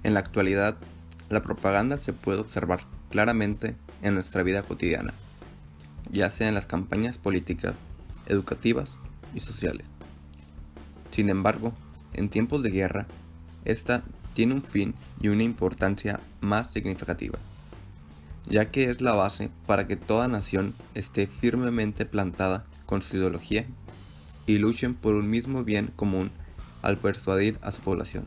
En la actualidad, la propaganda se puede observar claramente en nuestra vida cotidiana, ya sea en las campañas políticas, educativas y sociales. Sin embargo, en tiempos de guerra, esta tiene un fin y una importancia más significativa, ya que es la base para que toda nación esté firmemente plantada con su ideología y luchen por un mismo bien común al persuadir a su población.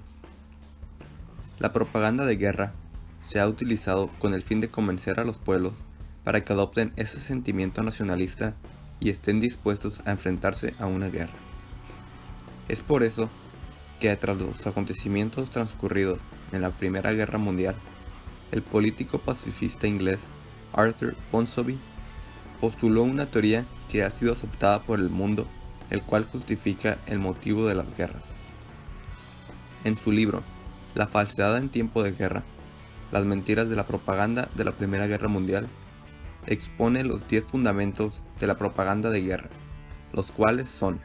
La propaganda de guerra se ha utilizado con el fin de convencer a los pueblos para que adopten ese sentimiento nacionalista y estén dispuestos a enfrentarse a una guerra. Es por eso que tras los acontecimientos transcurridos en la Primera Guerra Mundial, el político pacifista inglés Arthur Ponsonby postuló una teoría que ha sido aceptada por el mundo, el cual justifica el motivo de las guerras. En su libro, La falsedad en tiempo de guerra, las mentiras de la propaganda de la Primera Guerra Mundial, expone los 10 fundamentos de la propaganda de guerra, los cuales son: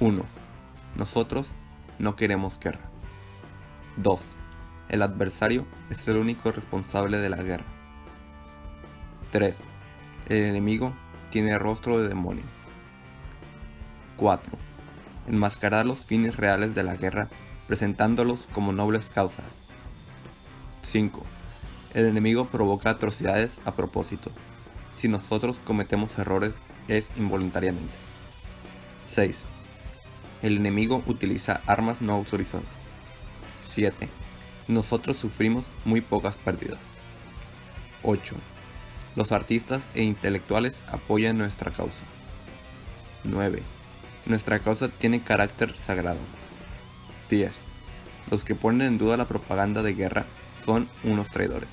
1. Nosotros no queremos guerra. 2. El adversario es el único responsable de la guerra. 3. El enemigo tiene rostro de demonio. 4. Enmascarar los fines reales de la guerra presentándolos como nobles causas. 5. El enemigo provoca atrocidades a propósito. Si nosotros cometemos errores, es involuntariamente. 6. El enemigo utiliza armas no autorizadas. 7. Nosotros sufrimos muy pocas pérdidas. 8. Los artistas e intelectuales apoyan nuestra causa. 9. Nuestra causa tiene carácter sagrado. 10. Los que ponen en duda la propaganda de guerra son unos traidores.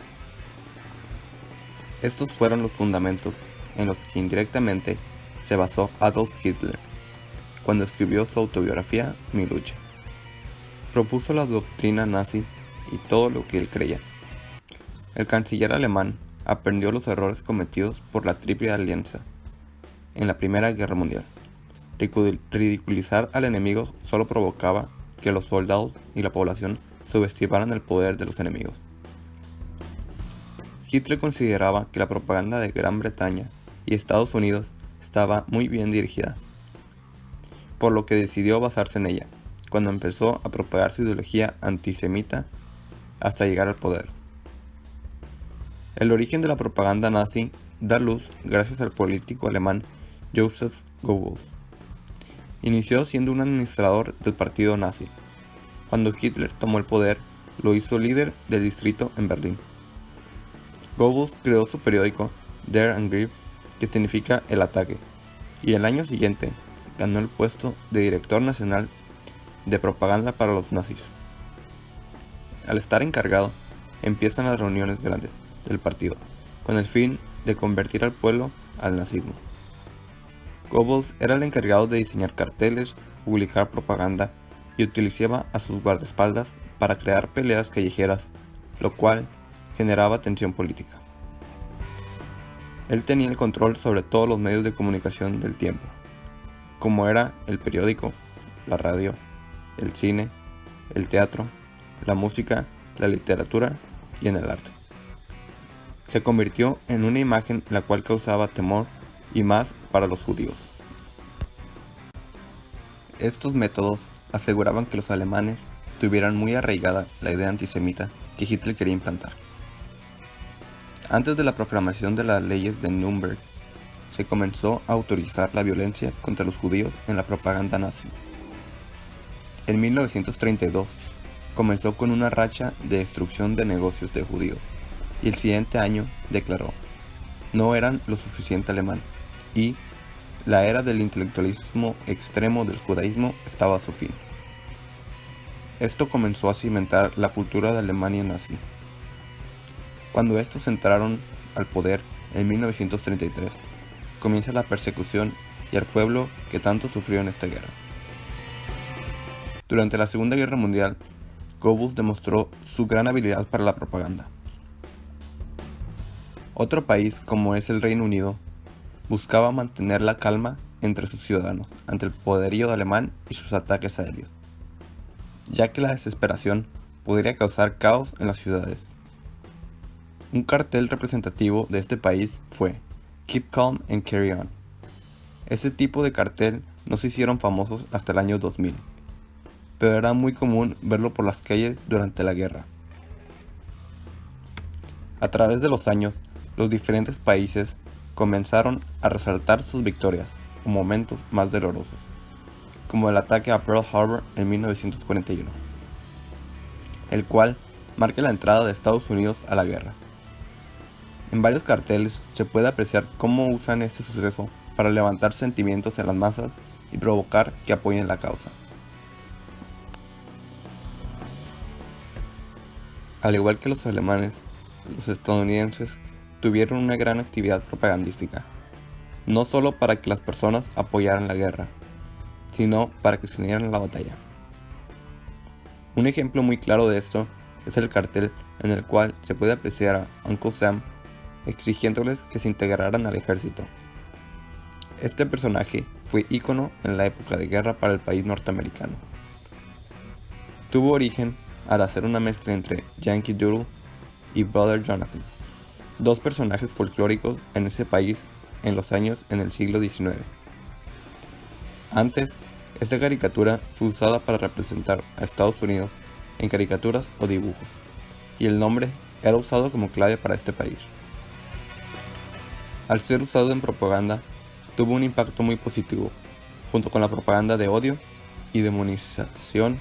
Estos fueron los fundamentos en los que indirectamente se basó Adolf Hitler cuando escribió su autobiografía Mi lucha. Propuso la doctrina nazi y todo lo que él creía. El canciller alemán aprendió los errores cometidos por la Triple Alianza en la Primera Guerra Mundial. Ridiculizar al enemigo solo provocaba que los soldados y la población subestimaran el poder de los enemigos. Hitler consideraba que la propaganda de Gran Bretaña y Estados Unidos estaba muy bien dirigida, por lo que decidió basarse en ella, cuando empezó a propagar su ideología antisemita hasta llegar al poder. El origen de la propaganda nazi da luz gracias al político alemán Joseph Goebbels. Inició siendo un administrador del partido nazi. Cuando Hitler tomó el poder, lo hizo líder del distrito en Berlín. Goebbels creó su periódico Der Angriff, que significa el ataque, y el año siguiente ganó el puesto de director nacional de propaganda para los nazis. Al estar encargado, empiezan las reuniones grandes del partido, con el fin de convertir al pueblo al nazismo. Goebbels era el encargado de diseñar carteles, publicar propaganda y utilizaba a sus guardaespaldas para crear peleas callejeras, lo cual generaba tensión política. Él tenía el control sobre todos los medios de comunicación del tiempo, como era el periódico, la radio, el cine, el teatro, la música, la literatura y en el arte. Se convirtió en una imagen la cual causaba temor y más para los judíos. Estos métodos aseguraban que los alemanes tuvieran muy arraigada la idea antisemita que Hitler quería implantar. Antes de la proclamación de las leyes de Nuremberg, se comenzó a autorizar la violencia contra los judíos en la propaganda nazi. En 1932 comenzó con una racha de destrucción de negocios de judíos y el siguiente año declaró: no eran lo suficiente alemán y la era del intelectualismo extremo del judaísmo estaba a su fin. Esto comenzó a cimentar la cultura de Alemania nazi. Cuando estos entraron al poder en 1933, comienza la persecución y al pueblo que tanto sufrió en esta guerra. Durante la Segunda Guerra Mundial, Goebbels demostró su gran habilidad para la propaganda. Otro país, como es el Reino Unido, buscaba mantener la calma entre sus ciudadanos ante el poderío alemán y sus ataques aéreos. ya que la desesperación podría causar caos en las ciudades. Un cartel representativo de este país fue Keep Calm and Carry On. Ese tipo de cartel no se hicieron famosos hasta el año 2000, pero era muy común verlo por las calles durante la guerra. A través de los años, los diferentes países comenzaron a resaltar sus victorias o momentos más dolorosos, como el ataque a Pearl Harbor en 1941, el cual marca la entrada de Estados Unidos a la guerra. En varios carteles se puede apreciar cómo usan este suceso para levantar sentimientos en las masas y provocar que apoyen la causa. Al igual que los alemanes, los estadounidenses tuvieron una gran actividad propagandística, no solo para que las personas apoyaran la guerra, sino para que se unieran a la batalla. Un ejemplo muy claro de esto es el cartel en el cual se puede apreciar a Uncle Sam exigiéndoles que se integraran al ejército. Este personaje fue ícono en la época de guerra para el país norteamericano. Tuvo origen al hacer una mezcla entre Yankee Doodle y Brother Jonathan, dos personajes folclóricos en ese país en los años en el siglo XIX. Antes, esta caricatura fue usada para representar a Estados Unidos en caricaturas o dibujos, y el nombre era usado como clave para este país. Al ser usado en propaganda, tuvo un impacto muy positivo, junto con la propaganda de odio y demonización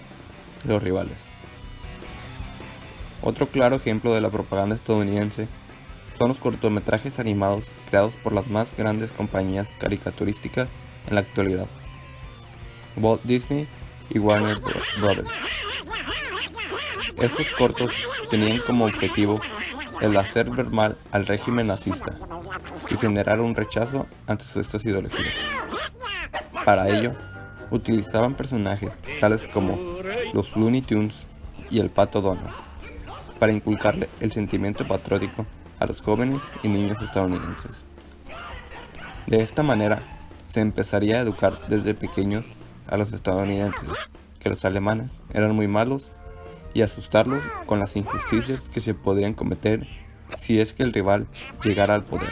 de los rivales. Otro claro ejemplo de la propaganda estadounidense son los cortometrajes animados creados por las más grandes compañías caricaturísticas en la actualidad, Walt Disney y Warner Brothers. Estos cortos tenían como objetivo el hacer ver mal al régimen nazista y generar un rechazo ante estas ideologías. Para ello, utilizaban personajes tales como los Looney Tunes y el Pato Donald, para inculcarle el sentimiento patriótico a los jóvenes y niños estadounidenses. De esta manera, se empezaría a educar desde pequeños a los estadounidenses que los alemanes eran muy malos y asustarlos con las injusticias que se podrían cometer si es que el rival llegara al poder.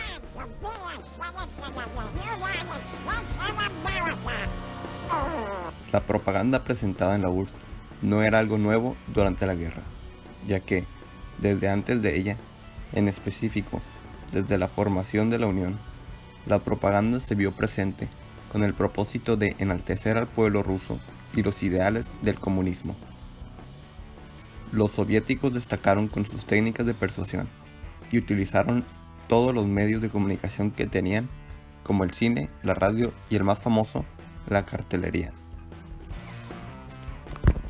La propaganda presentada en la URSS no era algo nuevo durante la guerra, ya que, desde antes de ella, en específico, desde la formación de la Unión, la propaganda se vio presente con el propósito de enaltecer al pueblo ruso y los ideales del comunismo. Los soviéticos destacaron con sus técnicas de persuasión y utilizaron todos los medios de comunicación que tenían, como el cine, la radio y el más famoso, la cartelería.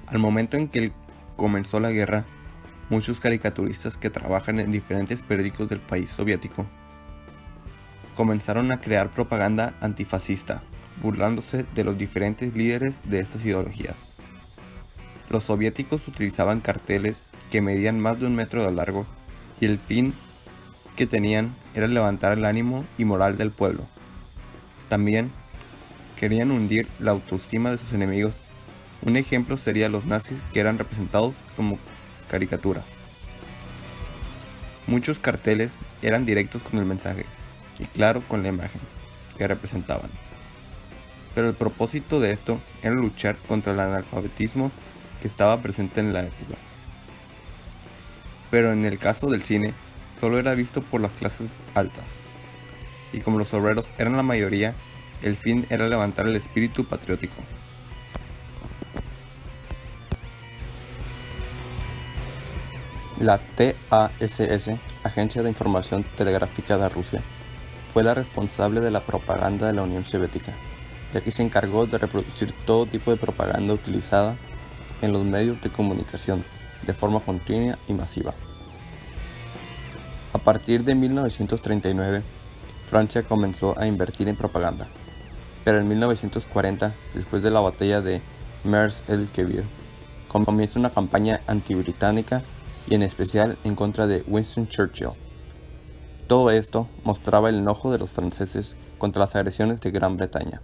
Al momento en que comenzó la guerra, muchos caricaturistas que trabajan en diferentes periódicos del país soviético comenzaron a crear propaganda antifascista, burlándose de los diferentes líderes de estas ideologías. Los soviéticos utilizaban carteles que medían más de 1 metro de largo y el fin que tenían era levantar el ánimo y moral del pueblo. También querían hundir la autoestima de sus enemigos. Un ejemplo sería los nazis, que eran representados como caricaturas. Muchos carteles eran directos con el mensaje y claro con la imagen que representaban. Pero el propósito de esto era luchar contra el analfabetismo que estaba presente en la época. Pero en el caso del cine, solo era visto por las clases altas. Y como los obreros eran la mayoría, el fin era levantar el espíritu patriótico. La TASS, Agencia de Información Telegráfica de Rusia, fue la responsable de la propaganda de la Unión Soviética, ya que se encargó de reproducir todo tipo de propaganda utilizada en los medios de comunicación de forma continua y masiva. A partir de 1939, Francia comenzó a invertir en propaganda, pero en 1940, después de la batalla de Mers-el-Kebir, comienza una campaña antibritánica y en especial en contra de Winston Churchill. Todo esto mostraba el enojo de los franceses contra las agresiones de Gran Bretaña.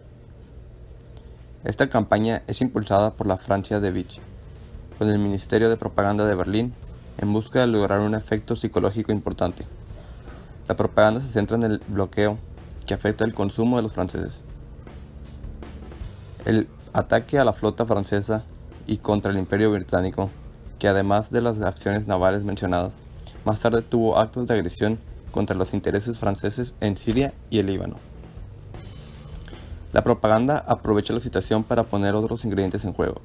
Esta campaña es impulsada por la Francia de Vichy, con el Ministerio de Propaganda de Berlín en busca de lograr un efecto psicológico importante. La propaganda se centra en el bloqueo que afecta el consumo de los franceses. El ataque a la flota francesa y contra el Imperio Británico, que además de las acciones navales mencionadas, más tarde tuvo actos de agresión contra los intereses franceses en Siria y el Líbano. La propaganda aprovecha la situación para poner otros ingredientes en juego,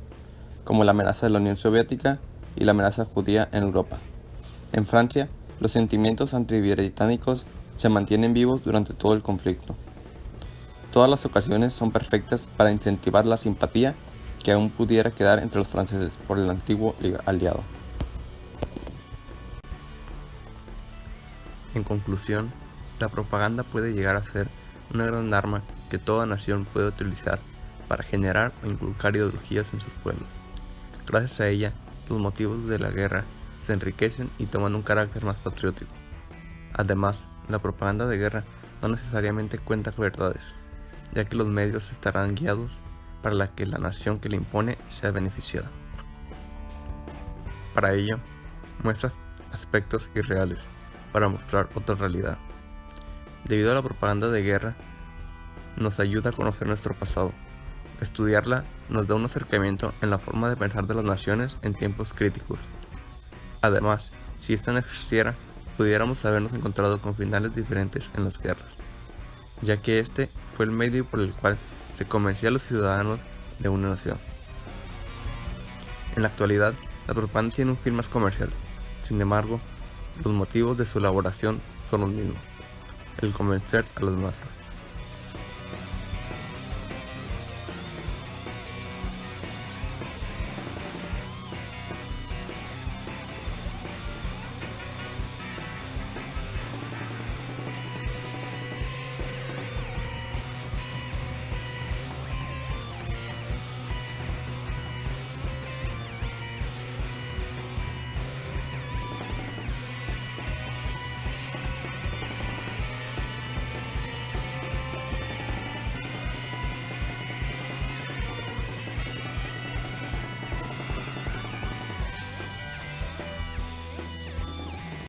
como la amenaza de la Unión Soviética y la amenaza judía en Europa. En Francia, los sentimientos antibritánicos se mantienen vivos durante todo el conflicto. Todas las ocasiones son perfectas para incentivar la simpatía que aún pudiera quedar entre los franceses por el antiguo aliado. En conclusión, la propaganda puede llegar a ser una gran arma que toda nación puede utilizar para generar o inculcar ideologías en sus pueblos. Gracias a ella, los motivos de la guerra se enriquecen y toman un carácter más patriótico. Además, la propaganda de guerra no necesariamente cuenta verdades, ya que los medios estarán guiados para que la nación que le impone sea beneficiada. Para ello, muestra aspectos irreales para mostrar otra realidad. Debido a la propaganda de guerra, nos ayuda a conocer nuestro pasado. Estudiarla nos da un acercamiento en la forma de pensar de las naciones en tiempos críticos. Además, si esta no existiera, pudiéramos habernos encontrado con finales diferentes en las guerras, ya que este fue el medio por el cual se convencía a los ciudadanos de una nación. En la actualidad, la propaganda tiene un fin más comercial. Sin embargo, los motivos de su elaboración son los mismos: el convencer a las masas.